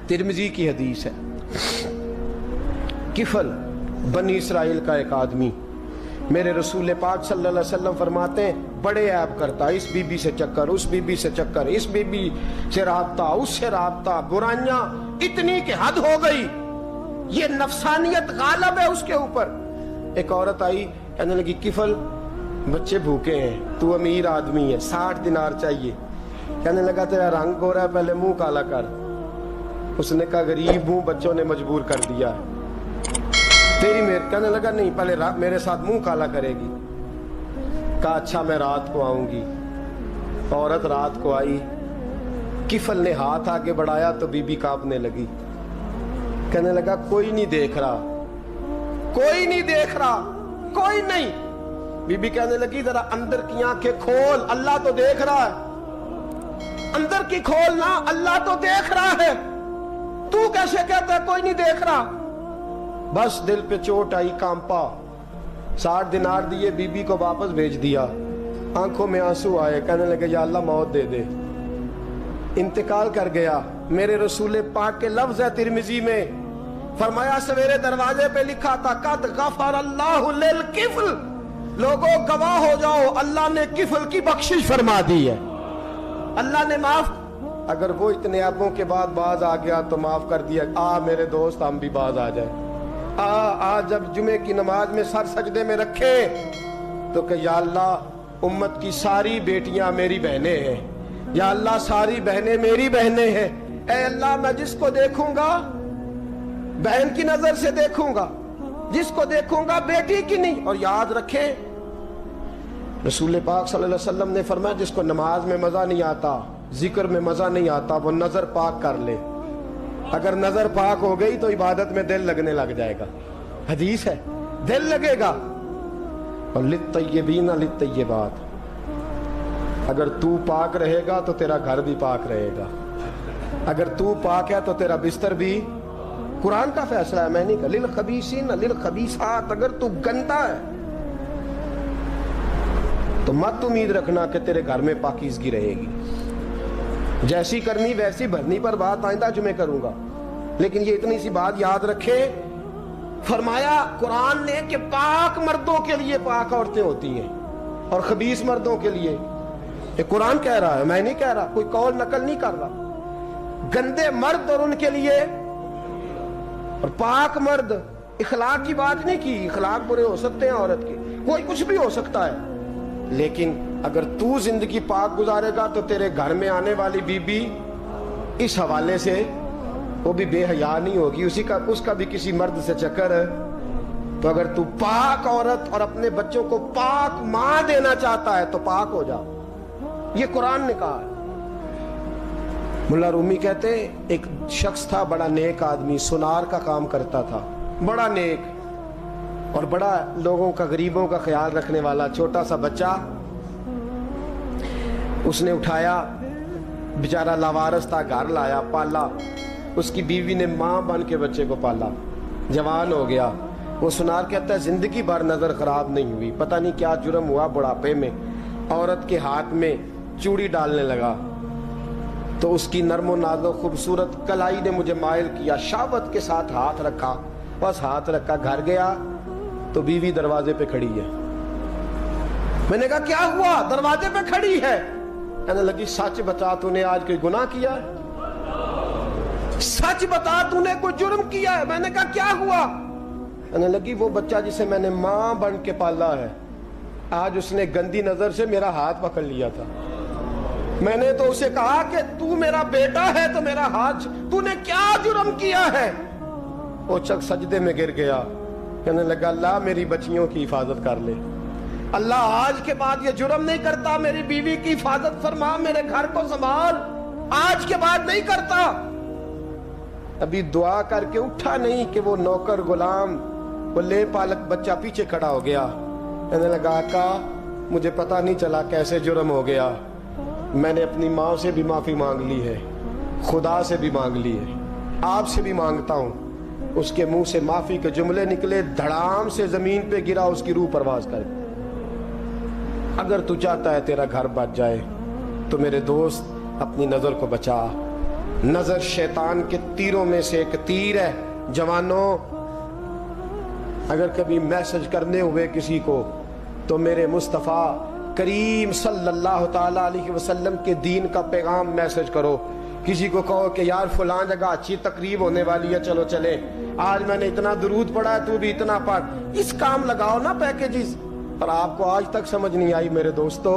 तिरमिजी की हदीस है। किफल बनी इसराइल का एक आदमी, मेरे रसूल पाक सल्लल्लाहु अलैहि वसल्लम फरमाते हैं बड़े ऐब करता, इस बीबी से चक्कर, उस बीबी से चक्कर, इस बीबी से राबता, उससे राबता, बुराइयां इतनी कि हद हो गई, ये नफसानियत गालिब है उसके ऊपर। एक औरत आई, कहने लगी किफल बच्चे भूखे हैं, तू अमीर आदमी है, 60 दिनार चाहिए। कहने लगा तेरा रंग गोरा है, पहले मुंह काला कर। उसने कहा गरीब हूं, बच्चों ने मजबूर कर दिया है, तेरी मेरे। कहने लगा नहीं, पहले मेरे साथ मुंह काला करेगी। कहा अच्छा मैं रात को आऊंगी। औरत रात को आई, किफल ने हाथ आगे बढ़ाया तो बीबी कांपने लगी। कहने लगा कोई नहीं देख रहा, कोई नहीं देख रहा, कोई नहीं। बीबी कहने लगी जरा अंदर की आंखें खोल, अल्लाह तो देख रहा है, अंदर की खोल ना, अल्लाह तो देख रहा है, तू कैसे कहता है कोई नहीं देख रहा। बस दिल पे चोट आई, कांपा। 60 दिनार दिए, बीबी को वापस भेज दिया। आंखों में आंसू आए, कहने लगे या अल्लाह मौत दे दे। इंतकाल कर गया। मेरे रसूल पाक के लफ्ज है तिरमिजी में, फरमाया सवेरे दरवाजे पे लिखा था कद गफर अल्लाहु लिल किफल, लोगों गवाह हो जाओ अल्लाह ने किफल की बख्शिश फरमा दी है, अल्लाह ने माफ। अगर वो इतने ऐबों के बाद बाज आ गया तो माफ कर दिया। आ मेरे दोस्त हम भी बाज आ जाए। आ जब जुमे की नमाज में सर सजदे में रखे तो कि या अल्लाह उम्मत की सारी बेटियां मेरी बहनें हैं, या अल्लाह सारी बहनें मेरी बहनें हैं। ऐ अल्लाह मैं जिसको देखूंगा बहन की नजर से देखूंगा, जिसको देखूंगा बेटी की नहीं। और याद रखें रसूल पाक सल्लल्लाहु अलैहि वसल्लम ने फरमाया जिसको नमाज में मजा नहीं आता, जिक्र में मजा नहीं आता, वो नजर पाक कर ले। अगर नजर पाक हो गई तो इबादत में दिल लगने लग जाएगा। हदीस है, दिल लगेगा। और लित्तय्यबीन लित्तय्यबात, अगर तू पाक रहेगा तो तेरा घर भी पाक रहेगा, अगर तू पाक है तो तेरा बिस्तर भी। कुरान का फैसला है, मैं नहीं कहा। लिल खबीसीन लिल खबीसात, अगर तू गंदा है तो मत उम्मीद रखना कि तेरे घर में पाकीज़गी रहेगी। जैसी करनी वैसी भरनी पर बात आइंदा जुमे करूंगा, लेकिन ये इतनी सी बात याद रखे, फरमाया कुरान ने कि पाक मर्दों के लिए पाक औरतें होती हैं और खबीस मर्दों के लिए। ये कुरान कह रहा है, मैं नहीं कह रहा, कोई कौल नकल नहीं कर रहा। गंदे मर्द और उनके लिए और पाक मर्द। इखलाक की बात नहीं की, इखलाक बुरे हो सकते हैं औरत के, कोई कुछ भी हो सकता है, लेकिन अगर तू जिंदगी पाक गुजारेगा तो तेरे घर में आने वाली बीबी इस हवाले से वो भी बेहया नहीं होगी, उसका भी किसी मर्द से चक्कर है। तो अगर तू पाक औरत और अपने बच्चों को पाक मां देना चाहता है तो पाक हो जा, ये कुरान ने कहा है। मुल्ला रूमी कहते एक शख्स था, बड़ा नेक आदमी, सुनार का काम करता था, बड़ा नेक और बड़ा लोगों का, गरीबों का ख्याल रखने वाला। छोटा सा बच्चा उसने उठाया, बेचारा लावारस था, घर लाया, पाला। उसकी बीवी ने मां बन के बच्चे को पाला, जवान हो गया। वो सुनार कहता है जिंदगी भर नजर खराब नहीं हुई, पता नहीं क्या जुर्म हुआ, बुढ़ापे में औरत के हाथ में चूड़ी डालने लगा तो उसकी नर्मो नाजो खूबसूरत कलाई ने मुझे माइल किया, शावत के साथ हाथ रखा, बस हाथ रखा, घर गया तो बीवी दरवाजे पे खड़ी है। मैंने कहा क्या हुआ, दरवाजे पे खड़ी है। कहने लगी सच बता, तूने आज कोई गुनाह किया है, सच बता तूने कोई जुर्म किया है। मैंने कहा क्या हुआ। कहने लगी वो बच्चा जिसे मैंने मां बन के पाला है, आज उसने गंदी नजर से मेरा हाथ पकड़ लिया था। मैंने तो उसे कहा कि तू मेरा बेटा है तो मेरा हाथ, तूने क्या जुर्म किया है। वो चक सजदे में गिर गया, कहने लगा अल्लाह मेरी बच्चियों की हिफाजत कर ले, अल्लाह आज के बाद ये जुर्म नहीं करता, मेरी बीवी की हिफाजत फरमा, मेरे घर को संभाल, आज के बाद नहीं करता। अभी दुआ करके उठा नहीं कि वो नौकर गुलाम, वो ले पालक बच्चा पीछे खड़ा हो गया। कहने लगा आका मुझे पता नहीं चला कैसे जुर्म हो गया, मैंने अपनी माँ से भी माफी मांग ली है, खुदा से भी मांग ली है, आपसे भी मांगता हूँ। उसके मुंह से माफी के जुमले निकले, धड़ाम से जमीन पे गिरा, उसकी रूह परवाज कर। अगर तू चाहता है तेरा घर बच जाए तो मेरे दोस्त अपनी नजर को बचा, نظر شیطان کے تیروں میں سے ایک تیر ہے۔ جوانوں، اگر کبھی میسج کرنے ہوئے کسی کو تو میرے مصطفیٰ کریم صلی اللہ تعالی علیہ وسلم کے دین کا پیغام میسج کرو۔ کسی کو کہو کہ یار فلاں جگہ اچھی تقریب ہونے والی ہے، چلو چلے، آج میں نے اتنا درود پڑھا ہے، تو بھی اتنا پڑھ، اس کام لگاؤ نا پیکیجز۔ اور آپ کو آج تک سمجھ نہیں آئی میرے دوستو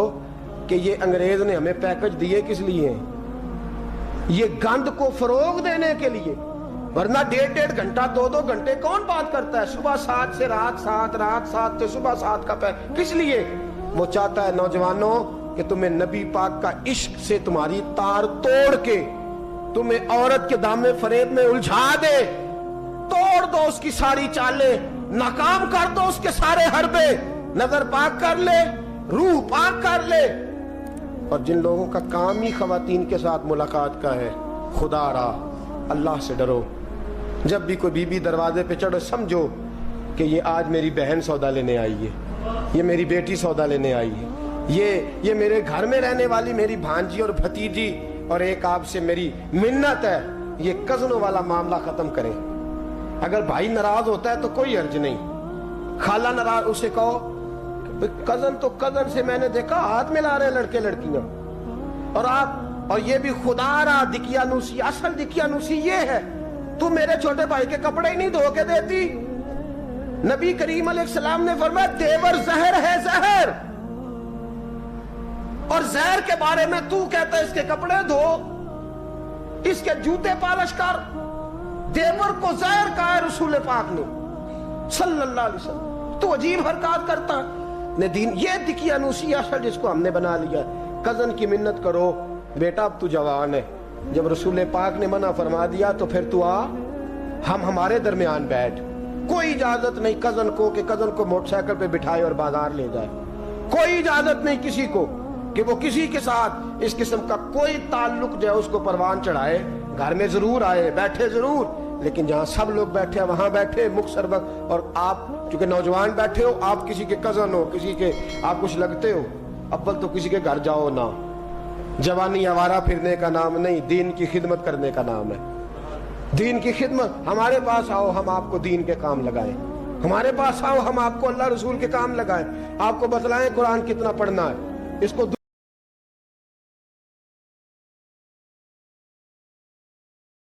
کہ یہ انگریز نے ہمیں پیکج دیے کس لیے؟ یہ گند کو فروغ دینے کے لیے، ورنہ 1.5 گھنٹہ 2 گھنٹے کون بات کرتا ہے؟ صبح 7 سے رات 7، رات 7 سے صبح 7 کا کس لیے؟ وہ چاہتا ہے نوجوانوں کہ تمہیں نبی پاک کا عشق سے تمہاری تار توڑ کے تمہیں عورت کے دامن فریب میں الجھا دے، توڑ دو اس کی ساری چالیں، ناکام کر دو اس کے سارے حربے، نظر پاک کر لے، روح پاک کر لے۔ اور جن لوگوں کا کام ہی خواتین کے ساتھ ملاقات کا ہے، خدا را اللہ سے ڈرو۔ جب بھی کوئی بی بی دروازے پہ چڑھو سمجھو کہ یہ آج میری بہن سودا لینے آئی ہے، یہ میری بیٹی سودا لینے آئی ہے، یہ میرے گھر میں رہنے والی میری بھانجی اور بھتیجی، اور ایک آپ سے میری منت ہے، یہ کزنوں والا معاملہ ختم کریں۔ اگر بھائی ناراض ہوتا ہے تو کوئی حرج نہیں، خالہ ناراض، اسے کہو کزن تو کزن سے میں نے دیکھا ہاتھ ملا رہے لڑکے لڑکیاں، اور آپ، اور یہ بھی خدا را دقیانوسی، اصل دقیانوسی یہ ہے، تو میرے چھوٹے بھائی کے کپڑے ہی نہیں دھو کے دیتی۔ نبی کریم علیہ السلام نے فرمایا دیور زہر ہے، زہر، اور زہر کے بارے میں تو کہتا ہے اس کے کپڑے دھو، اس کے جوتے پالش کر۔ دیور کو زہر کہا ہے رسول پاک نے صلی اللہ علیہ وسلم، تو عجیب حرکات کرتا نے دین۔ یہ دقیانوسی اصل جس کو ہم نے بنا لیا۔ کزن کی منت کرو، بیٹا اب تو جوان ہے، جب رسول پاک نے منع فرما دیا تو پھر تو آ، ہم ہمارے درمیان بیٹھ۔ کوئی اجازت نہیں کزن کو کہ کزن کو موٹر سائیکل پہ بٹھائے اور بازار لے جائے، کوئی اجازت نہیں کسی کو کہ وہ کسی کے ساتھ اس قسم کا کوئی تعلق جو ہے اس کو پروان چڑھائے۔ گھر میں ضرور آئے، بیٹھے ضرور، لیکن جہاں سب لوگ بیٹھے ہیں وہاں بیٹھے مختصر وقت۔ اور آپ چونکہ نوجوان بیٹھے ہو، آپ کسی کے کزن ہو، کسی کے آپ کچھ لگتے ہو، اول تو کسی کے گھر جاؤ نہ۔ جوانی آوارہ پھرنے کا نام نہیں، دین کی خدمت کرنے کا نام ہے۔ دین کی خدمت، ہمارے پاس آؤ، ہم آپ کو دین کے کام لگائیں، ہمارے پاس آؤ، ہم آپ کو اللہ رسول کے کام لگائیں، آپ کو بتلائیں قرآن کتنا پڑھنا ہے، اس کو